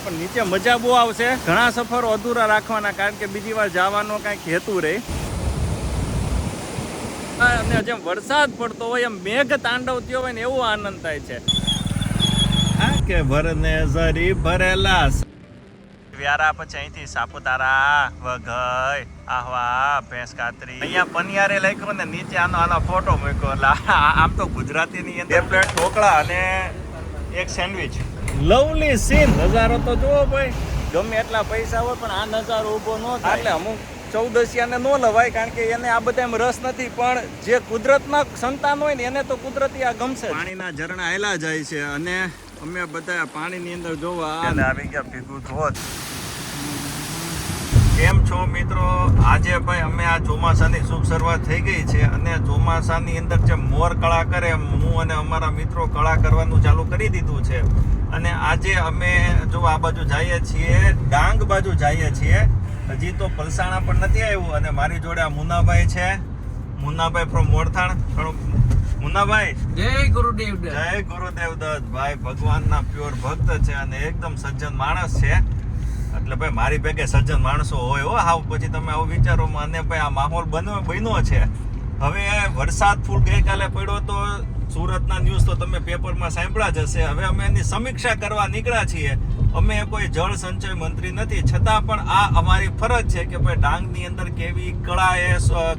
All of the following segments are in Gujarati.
પણ નીચે મજા બહુ આવશે. ઘણા સફરો અધૂરા રાખવાના, કારણ કે બીજી વાર જવાનો કંઈક હેતુ રહે. અને જેમ વરસાદ પડતો હોય એમ મેઘ તાંડવ થયો હોય ને એવો આનંદ થાય છે. કે ભરને ઝરી ભરેલા વ્યારા, પછી અહીંથી સાપુતારા, વઘઈ, આહવા, ભેંસ કાતરી. અહીંયા પનિયારે લખ્યું ને નીચે આનો ફોટો મૂક્યો. એટલે આમ તો ગુજરાતીની અંદર 2 પ્લેટ ઢોકળા અને 1 સેન્ડવિચ. Lovely scene. નજારો તો જુઓ ભાઈ, ગમે એટલા પૈસા હોય પણ આ નજારો ઊભો ન થાય. એટલે અમુક ચૌદસિયાને ન લવાય, કારણ કે એને આ બધામાં રસ નથી, પણ જે કુદરતના સંતાન હોય ને એને તો કુદરતી આ ગમશે. પાણીના ઝરણા આયલા જાય છે અને અમે બધા પાણીની અંદર જોવા આવી ગયા ભેગું ધોધ. કેમ છો મિત્રો? આજે ભાઈ અમે આ ચોમાસાની શુભ શરૂઆત થઈ ગઈ છે અને ચોમાસાની અંદર જે મોર કળા કરે એમ હું અને અમારા મિત્રો કળા કરવાનું ચાલુ કરી દીધું છે. અને આજે અમે જો આ બાજુ જઈએ છીએ, ડાંગ બાજુ જઈએ છીએ. હજી તો પલસાણા પણ નથી આવ્યું. અને મારી જોડે આ મુન્નાભાઈ છે, મુન્નાભાઈ ફ્રોમ મોરથાણ. મુન્નાભાઈ, જય ગુરુદેવ. જય ગુરુદેવ દત્ત. ભાઈ ભગવાનના પ્યોર ભક્ત છે અને એકદમ સજ્જન માણસ છે. એટલે ભાઈ મારી ભેગે સજ્જન માણસો હોય હો હાવ. પછી તમે આવું વિચારો. અને ભાઈ આ માહોલ બન્યો છે. હવે વરસાદ ફૂલ ગઈકાલે પડ્યો તો સુરતના ન્યૂઝ તો તમે પેપરમાં સાંભળ્યા જ હશે. હવે અમે એની સમીક્ષા કરવા નીકળ્યા છીએ. અમે કોઈ જળ સંચય મંત્રી નથી, છતાં પણ આ અમારી ફરજ છે કે ભાઈ ડાંગની અંદર કેવી કળા એ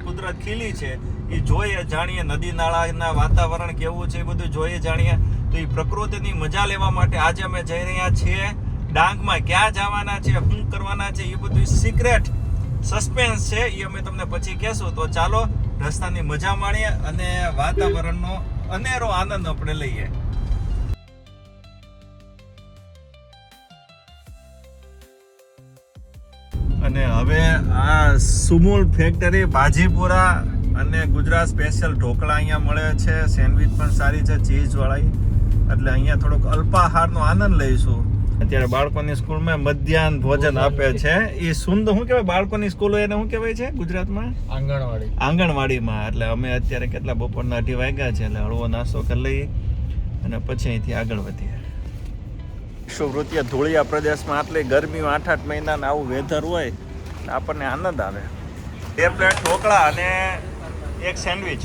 કુદરત ખીલી છે એ જોઈએ જાણીએ. નદી નાળાના વાતાવરણ કેવું છે એ બધું જોઈએ જાણીએ. તો એ પ્રકૃતિની મજા લેવા માટે આજે અમે જઈ રહ્યા છીએ ડાંગમાં. ક્યાં જવાના છે, શું કરવાના છે, એ બધું સિક્રેટ સસ્પેન્સ છે, એ અમે તમને પછી કહેશું. તો ચાલો રસ્તાની મજા માણીએ અને વાતાવરણનો અનેરો આનંદ આપણે લઈએ. અને હવે આ સુમુલ ફેક્ટરી બાજીપુરા અને ગુજરાત સ્પેશિયલ ઢોકળા અહીંયા મળે છે. સેન્ડવિચ પણ સારી છે, ચીઝવાળી. એટલે અહીંયા થોડોક અલ્પાહારનો આનંદ લઈશું. અત્યારે બાળકોની સ્કૂલમાં મધ્યાહન ભોજન આપે છે. એ સુંદર શું કહેવાય બાળકોની સ્કૂલો એને શું કહેવાય છે ગુજરાતમાં? આંગણવાડીમાં. એટલે અમે અત્યારે કેટલા બપોરના 2:30 વાગ્યા છે, એટલે હળવો નાસ્તો કરી લઈએ અને પછી અહીંથી આગળ વધીએ. વિશ્વવૃત્તીય ધૂળિયા પ્રદેશમાં આટલી ગરમીઓ 8-8 મહિનાના આવું વેધર હોય આપણને આનંદ આવે. 2 પ્લેટ ઢોકળા અને 1 સેન્ડવિચ.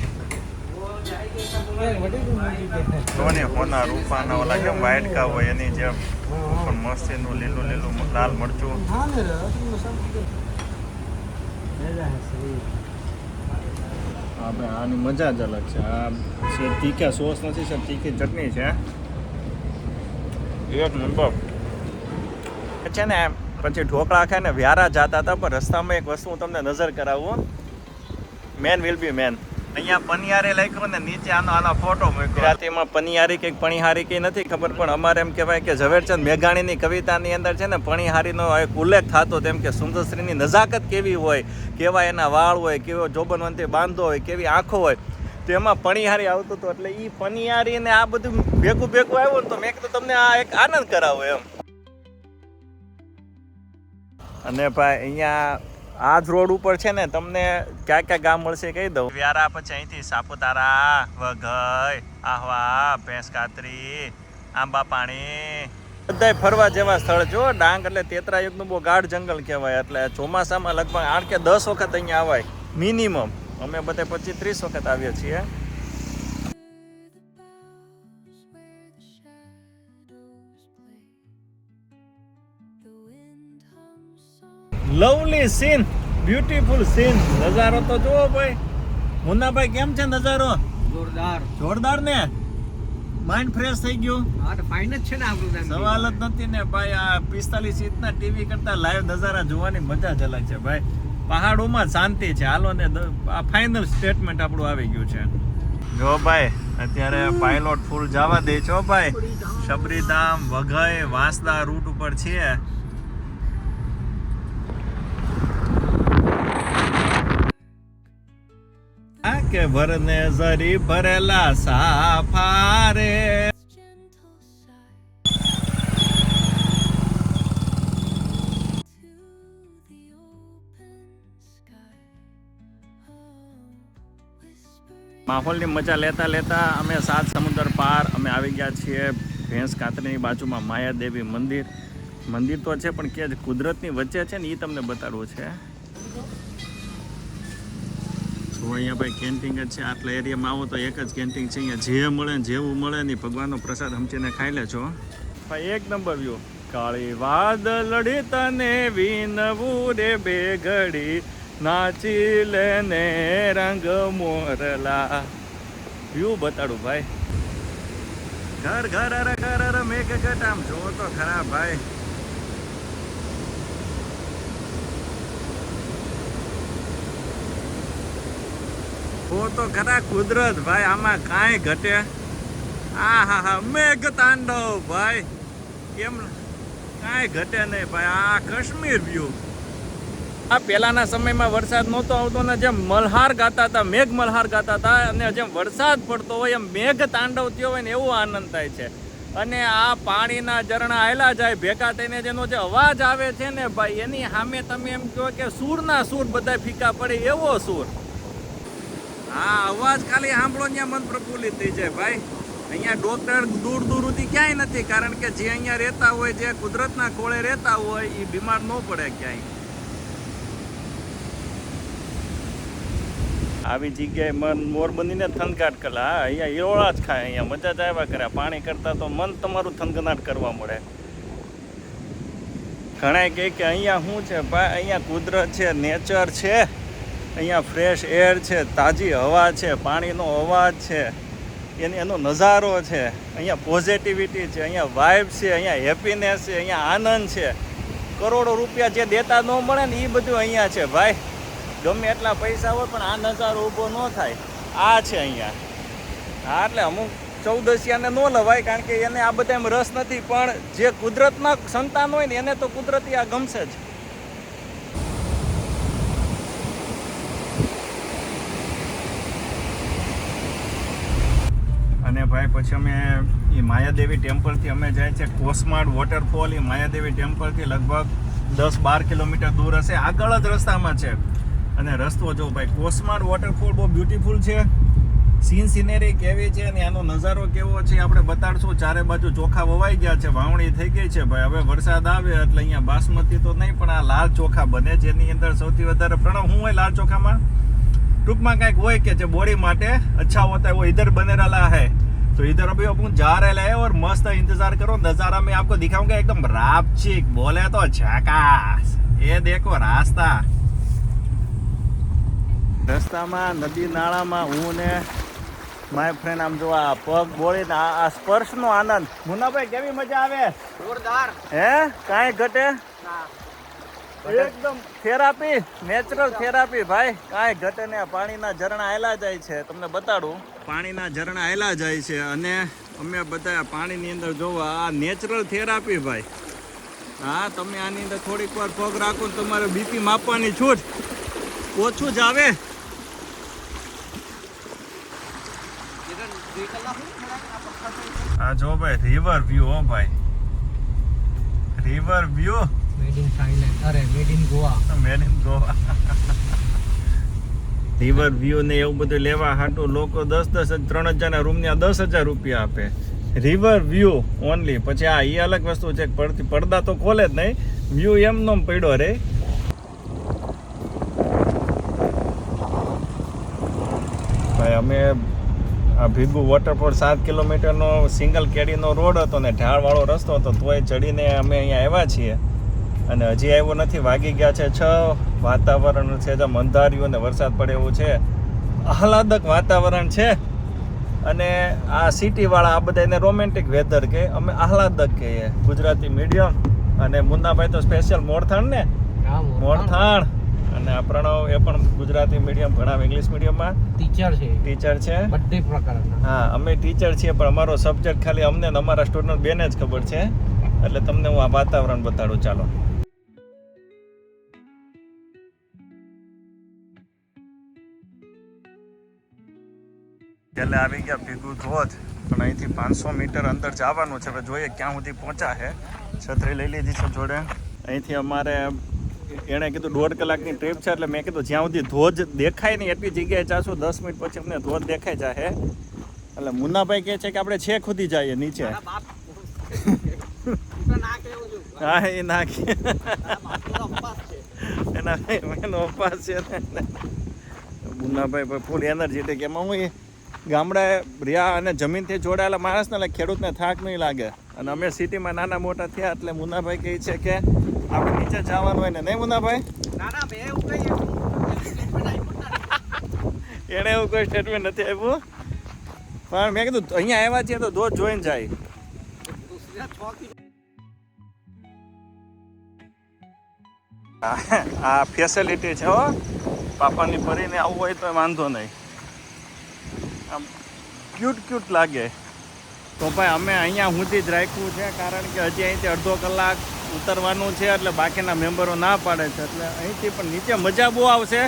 હોના રૂપાના ઓલા કેમ વાયટકા હોય એની જેમ પણ મસ્તીનું લીલું લાલ મરચું. આની મજા જ અલગ છે. આ તીખા સોસ નથી સર, તીખી ચટણી છે. એક નંબર છે ને. પછી ઢોકળા ખાય ને વ્યારા જતા હતા, પણ રસ્તામાં એક વસ્તુ હું તમને નજર કરાવું. Men will be men. અહીંયા પનિયારે લખ્યું ને નીચે આનો ફોટો મૂક્યો. ગુજરાતીમાં પનિયારી કંઈક પણિહારી કંઈ નથી ખબર, પણ અમારે એમ કહેવાય કે ઝવેરચંદ મેઘાણીની કવિતાની અંદર છે ને પણિહારીનો એક ઉલ્લેખ થતો, તેમ કે સુંદરશ્રીની નજાકત કેવી હોય, કેવા એના વાળ હોય, કેવો જોબનવંતી બાંધો હોય, કેવી આંખો હોય, તો એમાં પણિહારી આવતું હતું. એટલે એ પનિયારી ને આ બધું ભેગું આવ્યું ને તો મેં કીધું તમને આ એક આનંદ કરાવો એમ. અને ભાઈ અહીંયા આ જ રોડ ઉપર છે ને તમને ક્યાં ક્યાં ગામ મળશે કહી દઉં. વ્યારા, પછી અહીંથી સાપુતારા, વઘઈ, આહવા, ભેંસ કાતરી, આંબા પાણી, બધા ફરવા જેવા સ્થળ. જો ડાંગ એટલે તેતરા યુગનું બહુ ગાઢ જંગલ કહેવાય. એટલે ચોમાસામાં લગભગ 8 કે 10 વખત અહીંયા આવાય મિનિમમ. અમે બધે 25-30 વખત આવીએ છીએ. Lovely scene, beautiful scene. નજારો તો જુઓ ભાઈ. મુન્નાભાઈ કેમ છે નજારો? જોરદાર ને. માઇન્ડ ફ્રેશ થઈ ગયું. હા તો ફાઇન જ છે ને આપણું. સવાલ જ નથી ને ભાઈ. આ 45 ઇંચના ટીવી કરતા લાઈવ નજારા જોવાની મજા જ અલગ છે ભાઈ. પહાડોમાં શાંતિ છે. હાલો ને આ ફાઇનલ સ્ટેટમેન્ટ આપણું આવી ગયું છે. જો ભાઈ અત્યારે પાયલોટ ફૂલ જવા દે છો ભાઈ. શબરીધામ, વઘઈ, વાંસદા રૂટ ઉપર છીએ. કે ભરને ઝરી ભરેલા સાફા રે. માહોલની મજા લેતા અમે 7 સમુદ્ર પાર અમે આવી ગયા છીએ ભેંસ કાતરીની બાજુમાં માયાદેવી મંદિર. મંદિર તો છે પણ કે કુદરતની વચ્ચે છે ને એ તમને બતાડવું છે. તો અહીંયા ભાઈ કેન્ટીન જ છે. આટલા એરિયામાં આવો તો એક જ કેન્ટીન છે. અહીંયા જે મળે ને જેવું મળે ને ભગવાનનો પ્રસાદ સમજીને ખાઈ લેજો ભાઈ. એક નંબર વ્યૂ. કાળી વાદળડી તને વિનવું રે બે ઘડી, નાચી લે ને રંગ મોરલા. વ્યૂ બતાડું ભાઈ. ઘર ઘર અરે ઘર અરે મેઘ ઘટામ જો તો ખરા ભાઈ. તો ખરા કુદરત ભાઈ, આમાં કાંઈ ઘટે. આ હા હા મેઘ તાંડવ ભાઈ, કેમ કાંઈ ઘટે નહીં ભાઈ. આ કાશ્મીર વ્યૂ. આ પહેલાના સમયમાં વરસાદ નહોતો આવતો ને જેમ મલ્હાર ગાતા હતા, મેઘ મલ્હાર ગાતા હતા, અને જેમ વરસાદ પડતો હોય એમ મેઘ તાંડવ થયો હોય ને એવો આનંદ થાય છે. અને આ પાણીના ઝરણા આયલા જાય ભેગા થઈને જેનો જે અવાજ આવે છે ને ભાઈ, એની સામે તમે એમ કહો કે સૂરના સૂર બધા ફીકા પડે એવો સૂર. આ અવાજ ખાલી સાંભળો ત્યાં મન પ્રફુલ્લિત થઈ જાય ભાઈ. અહીંયા ડોક્ટર દૂર દૂર સુધી ક્યાંય નથી, કારણ કે જે અહીંયા રહેતા હોય, જે કુદરતના ખોળે રહેતા હોય એ બીમાર ન પડે ક્યાંય. આવી જગ્યાએ મન મોર બનીને થનગાટ કલા. અહીંયા ઈરોળા જ ખાય, અહીંયા મજા જ આવ્યા કરે. પાણી કરતા તો મન તમારું થનગનાટ કરવા મળે. ઘણા કહે કે અહીંયા શું છે ભાઈ, અહીંયા કુદરત છે, નેચર છે, અહીંયા ફ્રેશ એર છે, તાજી હવા છે, પાણીનો અવાજ છે, એનો નજારો છે, અહીંયા પોઝિટિવિટી છે, અહીંયા વાઇબ છે, અહીંયા હેપીનેસ છે, અહીંયા આનંદ છે. કરોડો રૂપિયા જે દેતા ન મળે ને એ બધું અહીંયા છે ભાઈ. ગમે એટલા પૈસા હોય પણ આ નજારો ઊભો ન થાય. આ છે અહીંયા. હા, એટલે અમુક ચૌદસિયાને ન લવાય, કારણ કે એને આ બધામાં રસ નથી, પણ જે કુદરતના સંતાન હોય ને એને તો કુદરતી આ ગમશે જ. અને ભાઈ પછી અમે એ માયાદેવી ટેમ્પલથી અમે જાય છે કોસમાડ વોટરફોલ. એ માયાદેવી ટેમ્પલથી લગભગ 10-12 કિલોમીટર દૂર હશે, આગળ જ રસ્તામાં છે. અને રસ્તો જો ભાઈ, કોસમાડ વોટરફોલ બહુ બ્યુટીફુલ છે. સીન સિનેરી કેવી છે અને આનો નજારો કેવો છે આપણે બતાડશું. ચારે બાજુ ચોખા વવાઈ ગયા છે, વાવણી થઈ ગઈ છે ભાઈ. હવે વરસાદ આવે એટલે અહીંયા બાસમતી તો નહીં પણ આ લાલ ચોખા બને, જેની અંદર સૌથી વધારે પ્રણવ શું હોય લાલ ચોખામાં? टूंक में कहीं हो कि बॉडी माटे अच्छा होता है, वो इधर बने रहा है। तो इधर अभी अपन जा रहे हैं और मस्त इंतजार करो, नजारा मैं आपको दिखाऊंगा एकदम रापचिक, बोले तो झकास। ये देखो रास्ता, રસ્તામાં નદી નાળામાં હું ને માય ફ્રેન્ડ આમ જો આ પગ બોળીને આ સ્પર્શનો આનંદ. મુન્નાભાઈ કેવી મજા આવે? જોરદાર. હે કાંઈ ઘટે? એકદમ થેરાપી, નેચરલ થેરાપી ભાઈ, કાંઈ ઘટે ને. પાણીના ઝરણા આયલા જાય છે, તમને બતાડું. પાણીના ઝરણા આયલા જાય છે અને અમે બધા પાણીની અંદર જોવા, આ નેચરલ થેરાપી ભાઈ. હા, તમે આની અંદર થોડીક વાર પગ રાખો તો તમારે બીપી માપવાની છૂટ, ઓછું જ આવે. આ જો ભાઈ રિવર વ્યૂ, હો ભાઈ river view. Made in Thailand, અરે made in Goa, made in Goa. River view ને એવું બધું લેવા હાટું લોકો 3,000 ના રૂમ ને 10,000 રૂપિયા આપે. River view only. પછી આ એ અલગ વસ્તુ છે, પડદા તો ખોલે જ નહીં, વ્યૂ એમનો પડ્યો રે. ભાઈ અમે આ ભીગુ વોટરફોલ 7 કિલોમીટરનો સિંગલ કેડીનો રોડ હતો ને ઢાળવાળો રસ્તો હતો, તોય ચડીને અમે અહીંયા આવ્યા છીએ અને હજી આવ્યો નથી. વાગી ગયા છે 6. વાતાવરણ છે જેમ અંધાર્યું અને વરસાદ પડે એવું છે, આહલાદક વાતાવરણ છે. અને આ સિટીવાળા આ બધા એને રોમેન્ટિક વેધર કે, અમે આહલાદક કહીએ ગુજરાતી મીડિયમ. અને મુન્નાભાઈ તો સ્પેશિયલ મોરથાણ ને, મોરથાણ. અને આ પ્રણવ એ પણ ગુજરાતી મીડિયમ, ભણાવે ઇંગ્લિશ મીડિયમમાં, ટીચર છે બધી પ્રકારના. હા, અમે ટીચર છીએ પણ અમારો સબ્જેક્ટ ખાલી અમને ને અમારા સ્ટુડન્ટ બેને જ ખબર છે, એટલે તમને હું આ વાતાવરણ બતાડું. ચાલો. એટલે આવી ગયા ભીગુ ધોધ, પણ અહીંથી 500 મીટર અંદર જવાનું છે. હવે જોઈએ ક્યાં સુધી પહોંચા છે. છત્રી લઈ લીધી છે જોડે. અહીંથી અમારે એણે કીધું 1.5 કલાકની ટ્રીપ છે, એટલે મેં કીધું જ્યાં સુધી ધોધ દેખાય નહીં એટલી જગ્યાએ જાશું. 10 મિનિટ પછી અમને ધોધ દેખાઈ જાય. એટલે મુન્નાભાઈ કહે છે કે આપણે છેક સુધી જઈએ નીચે. હા એ નાખી એના એનો ઉપવાસ છે ને મુન્નાભાઈ ફૂલ એનર્જેટિક એમાં હું ગામડાએ રહ્યા અને જમીનથી જોડાયેલા માણસને એટલે ખેડૂતને થાક નહીં લાગે અને અમે સિટીમાં નાના મોટા થયા એટલે મુન્નાભાઈ કહે છે કે આપણે નીચે જવાનું હોય ને નહીં મુન્નાભાઈ એણે એવું કોઈ સ્ટેટમેન્ટ નથી આપ્યું પણ મેં કીધું અહીંયા આવ્યા છીએ તો ધોધ જોઈને જાય આ ફેસિલિટી છે હો પાપાની ફરીને આવવું હોય તો વાંધો નહીં આમ ક્યુટ લાગે તો ભાઈ અમે અહીંયા સુધી જ રાખ્યું છે કારણ કે હજી અહીંથી અડધો કલાક ઉતરવાનું છે એટલે બાકીના મેમ્બરો ના પાડે છે એટલે અહીંથી પણ નીચે મજા બહુ આવશે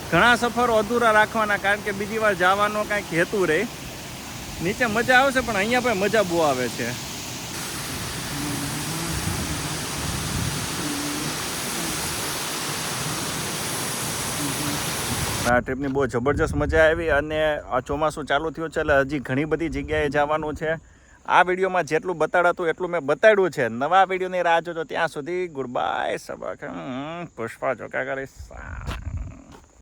ઘણા સફરો અધૂરા રાખવાના કારણ કે બીજી વાર જવાનો કાંઈક હેતુ રહે નીચે મજા આવશે પણ અહીંયા પણ મજા બહુ આવે છે આ ટ્રીપની બહુ જબરજસ્ત મજા આવી અને આ ચોમાસું ચાલુ થયું છે એટલે હજી ઘણી બધી જગ્યાએ જવાનું છે આ વિડીયોમાં જેટલું બતાડાતું એટલું મેં બતાડ્યું છે નવા વિડીયોની રાહ જોજો ત્યાં સુધી ગુડ બાય સબક પુષ્પા ચોકા કરીશ